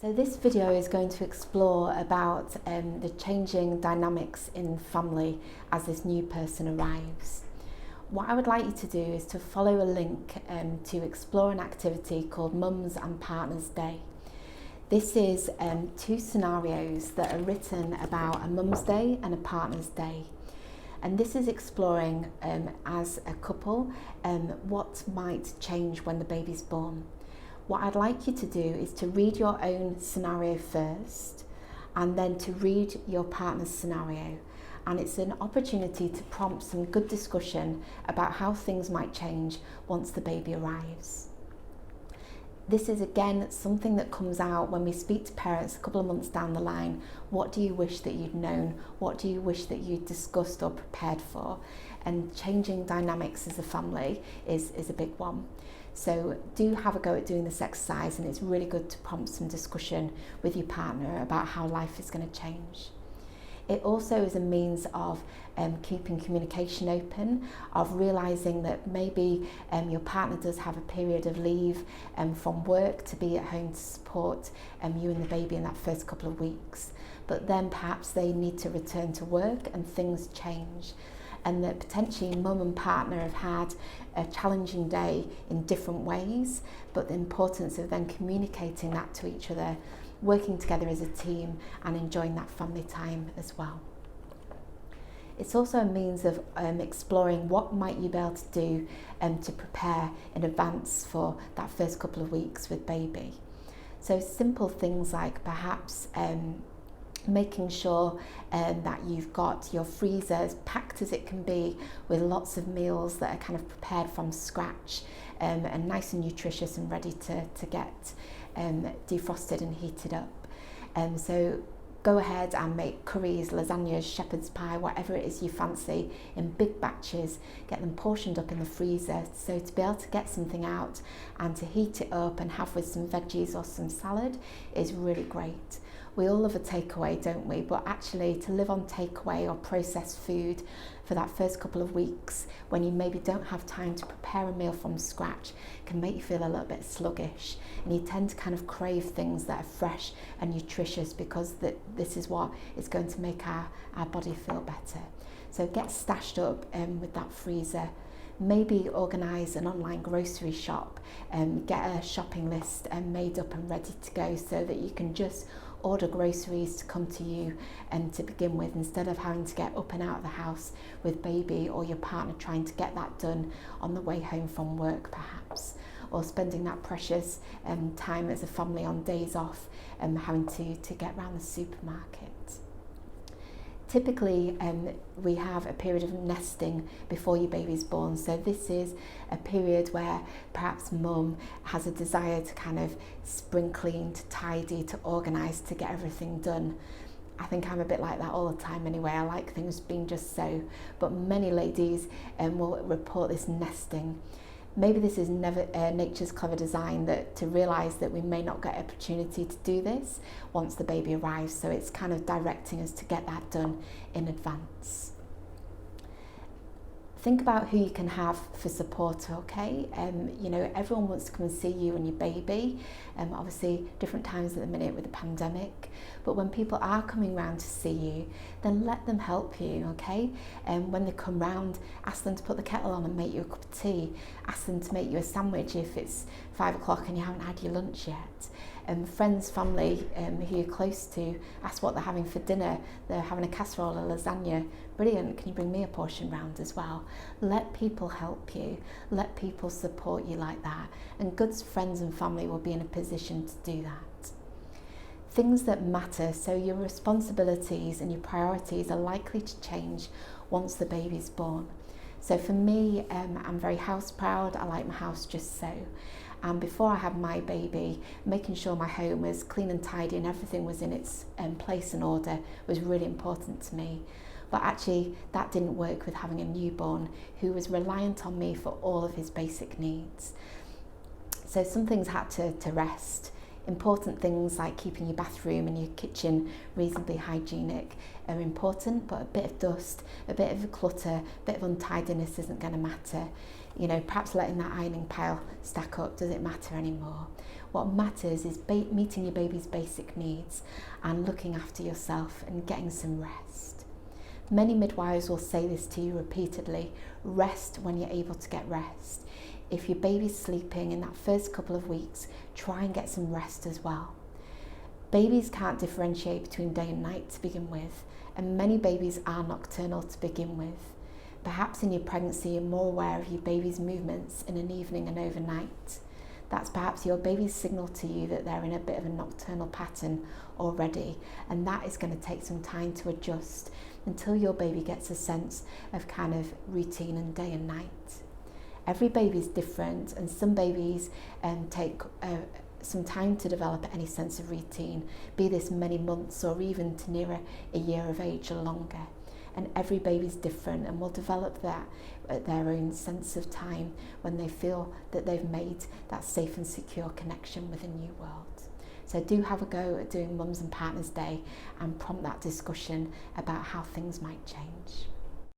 So this video is going to explore about the changing dynamics in family as this new person arrives. What I would like you to do is to follow a link to explore an activity called Mums and Partners Day. This is two scenarios that are written about a Mum's Day and a Partner's Day. And this is exploring as a couple what might change when the baby's born. What I'd like you to do is to read your own scenario first and then to read your partner's scenario. And it's an opportunity to prompt some good discussion about how things might change once the baby arrives. This is again something that comes out when we speak to parents a couple of months down the line. What do you wish that you'd known? What do you wish that you'd discussed or prepared for? And changing dynamics as a family is a big one. So do have a go at doing this exercise, and it's really good to prompt some discussion with your partner about how life is going to change. It also is a means of keeping communication open, of realising that maybe your partner does have a period of leave from work to be at home to support you and the baby in that first couple of weeks. But then perhaps they need to return to work and things change. And that potentially mum and partner have had a challenging day in different ways, but the importance of then communicating that to each other, working together as a team and enjoying that family time as well. It's also a means of exploring what might you be able to do to prepare in advance for that first couple of weeks with baby. So simple things like perhaps making sure that you've got your freezer as packed as it can be with lots of meals that are kind of prepared from scratch and nice and nutritious and ready to get defrosted and heated up. So go ahead and make curries, lasagnas, shepherd's pie, whatever it is you fancy in big batches, get them portioned up in the freezer. So to be able to get something out and to heat it up and have with some veggies or some salad is really great. We all love a takeaway, don't we? But actually to live on takeaway or processed food for that first couple of weeks when you maybe don't have time to prepare a meal from scratch can make you feel a little bit sluggish, and you tend to kind of crave things that are fresh and nutritious because this is what is going to make our body feel better. So get stashed up with that freezer. Maybe organise an online grocery shop and get a shopping list made up and ready to go so that you can just order groceries to come to you and to begin with, instead of having to get up and out of the house with baby or your partner trying to get that done on the way home from work perhaps, or spending that precious time as a family on days off having to get around the supermarket. Typically we have a period of nesting before your baby's born, so this is a period where perhaps mum has a desire to kind of spring clean, to tidy, to organise, to get everything done. I think I'm a bit like that all the time anyway. I like things being just so, but many ladies will report this nesting. Maybe this is never nature's clever design that to realise that we may not get opportunity to do this once the baby arrives, so it's kind of directing us to get that done in advance. Think about who you can have for support, okay? You know, everyone wants to come and see you and your baby, obviously different times at the minute with the pandemic, but when people are coming round to see you, then let them help you, okay? When they come round, ask them to put the kettle on and make you a cup of tea, ask them to make you a sandwich if it's 5 o'clock and you haven't had your lunch yet. Friends, family who you're close to, ask what they're having for dinner. They're having a casserole, a lasagna. Brilliant, can you bring me a portion round as well? Let people help you, let people support you like that, and good friends and family will be in a position to do that. Things that matter, so your responsibilities and your priorities are likely to change once the baby's born. So for me, I'm very house proud. I like my house just so. And before I had my baby, making sure my home was clean and tidy and everything was in its place and order was really important to me. But actually that didn't work with having a newborn who was reliant on me for all of his basic needs. So some things had to rest. Important things like keeping your bathroom and your kitchen reasonably hygienic are important, but a bit of dust, a bit of clutter, a bit of untidiness isn't going to matter. You know, perhaps letting that ironing pile stack up doesn't matter anymore. What matters is meeting your baby's basic needs and looking after yourself and getting some rest. Many midwives will say this to you repeatedly: rest when you're able to get rest. If your baby's sleeping in that first couple of weeks, try and get some rest as well. Babies can't differentiate between day and night to begin with, and many babies are nocturnal to begin with. Perhaps in your pregnancy you're more aware of your baby's movements in an evening and overnight. That's perhaps your baby's signal to you that they're in a bit of a nocturnal pattern already, and that is going to take some time to adjust until your baby gets a sense of kind of routine and day and night. Every baby is different, and some babies take some time to develop any sense of routine, be this many months or even to nearer a year of age or longer. And every baby's different and will develop that at their own sense of time when they feel that they've made that safe and secure connection with a new world. So do have a go at doing Mums and Partners Day and prompt that discussion about how things might change.